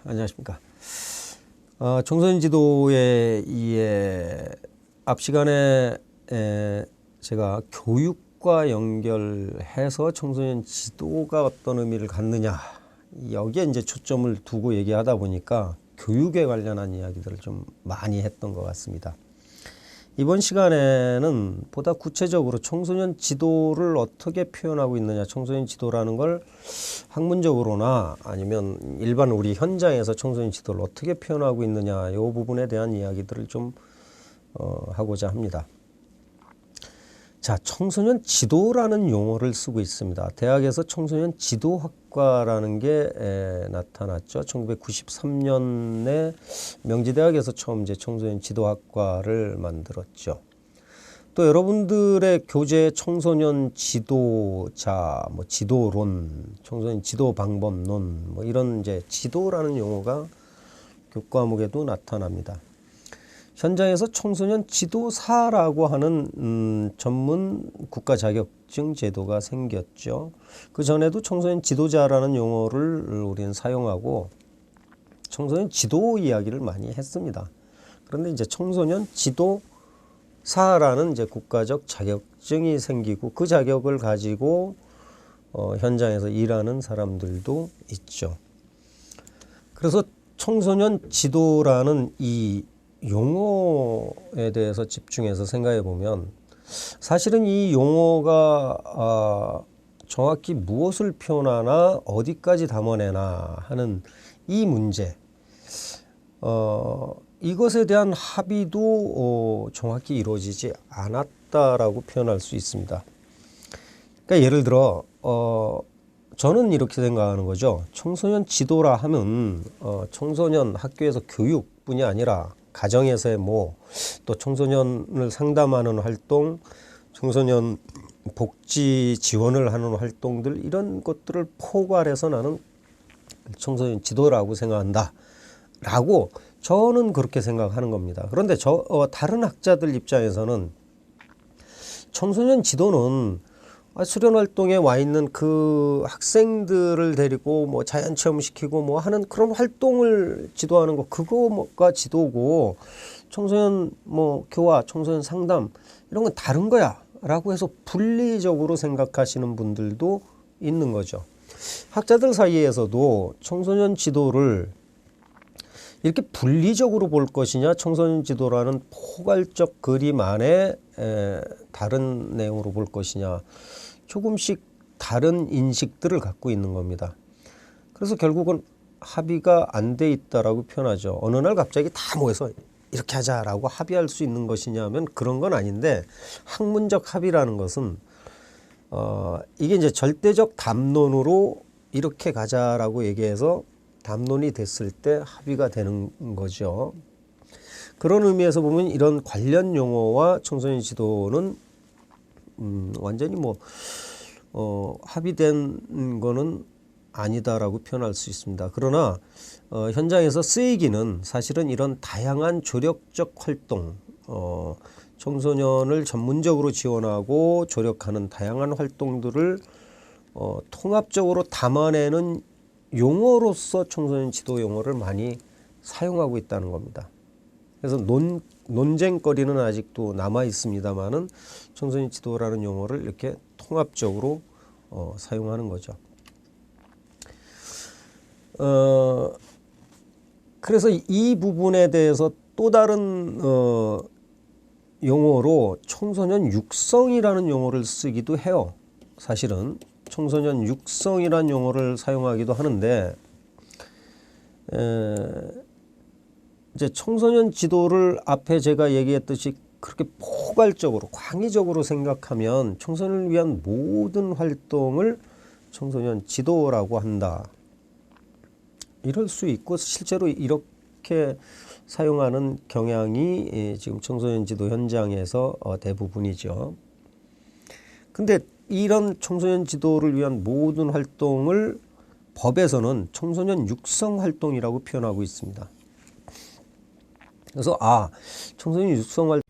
안녕하십니까. 청소년 지도에 앞 시간에 제가 교육과 연결해서 청소년 지도가 어떤 의미를 갖느냐, 여기에 이제 초점을 두고 얘기하다 보니까 교육에 관련한 이야기들을 좀 많이 했던 것 같습니다. 이번 시간에는 보다 구체적으로 청소년 지도를 어떻게 표현하고 있느냐, 청소년 지도라는 걸 학문적으로나 아니면 일반 우리 현장에서 청소년 지도를 어떻게 표현하고 있느냐, 이 부분에 대한 이야기들을 좀 하고자 합니다. 자, 청소년 지도라는 용어를 쓰고 있습니다. 대학에서 청소년 지도학과라는 게 나타났죠. 1993년에 명지대학에서 처음 이제 청소년 지도학과를 만들었죠. 또 여러분들의 교재 청소년 지도자, 뭐 지도론, 청소년 지도 방법론, 뭐 이런 이제 지도라는 용어가 교과목에도 나타납니다. 현장에서 청소년 지도사라고 하는 전문 국가 자격증 제도가 생겼죠. 그 전에도 청소년 지도자라는 용어를 우리는 사용하고 청소년 지도 이야기를 많이 했습니다. 그런데 이제 청소년 지도사라는 이제 국가적 자격증이 생기고 그 자격을 가지고 현장에서 일하는 사람들도 있죠. 그래서 청소년 지도라는 이 용어에 대해서 집중해서 생각해 보면 사실은 이 용어가 정확히 무엇을 표현하나 어디까지 담아내나 하는 이 문제, 이것에 대한 합의도 정확히 이루어지지 않았다라고 표현할 수 있습니다. 그러니까 예를 들어 저는 이렇게 생각하는 거죠. 청소년 지도라 하면 청소년 학교에서 교육뿐이 아니라 가정에서의 또 청소년을 상담하는 활동, 청소년 복지 지원을 하는 활동들, 이런 것들을 포괄해서 나는 청소년 지도라고 생각한다 라고 저는 그렇게 생각하는 겁니다. 그런데 다른 학자들 입장에서는 청소년 지도는 수련활동에 와 있는 그 학생들을 데리고 자연체험 시키고 하는 그런 활동을 지도하는 거, 그거가 지도고 청소년 교화, 청소년 상담 이런 건 다른 거야 라고 해서 분리적으로 생각하시는 분들도 있는 거죠. 학자들 사이에서도 청소년 지도를 이렇게 분리적으로 볼 것이냐, 청소년 지도라는 포괄적 그림 안에 다른 내용으로 볼 것이냐, 조금씩 다른 인식들을 갖고 있는 겁니다. 그래서 결국은 합의가 안 돼 있다라고 표현하죠. 어느 날 갑자기 다 모여서 이렇게 하자라고 합의할 수 있는 것이냐면 그런 건 아닌데, 학문적 합의라는 것은 이게 이제 절대적 담론으로 이렇게 가자라고 얘기해서 담론이 됐을 때 합의가 되는 거죠. 그런 의미에서 보면 이런 관련 용어와 청소년 지도는 완전히 합의된 거는 아니다라고 표현할 수 있습니다. 그러나 현장에서 쓰이기는 사실은 이런 다양한 조력적 활동, 청소년을 전문적으로 지원하고 조력하는 다양한 활동들을 통합적으로 담아내는 용어로서 청소년 지도 용어를 많이 사용하고 있다는 겁니다. 그래서 논쟁거리는 아직도 남아 있습니다만은 청소년 지도라는 용어를 이렇게 통합적으로 사용하는 거죠. 그래서 이 부분에 대해서 또 다른 용어로 청소년 육성이라는 용어를 쓰기도 해요. 사실은 청소년 육성이라는 용어를 사용하기도 하는데, 이제 청소년 지도를 앞에 제가 얘기했듯이 그렇게 포괄적으로 광의적으로 생각하면 청소년을 위한 모든 활동을 청소년 지도라고 한다, 이럴 수 있고 실제로 이렇게 사용하는 경향이 지금 청소년 지도 현장에서 대부분이죠. 근데 이런 청소년 지도를 위한 모든 활동을 법에서는 청소년 육성 활동이라고 표현하고 있습니다. 그래서 청소년 육성 활동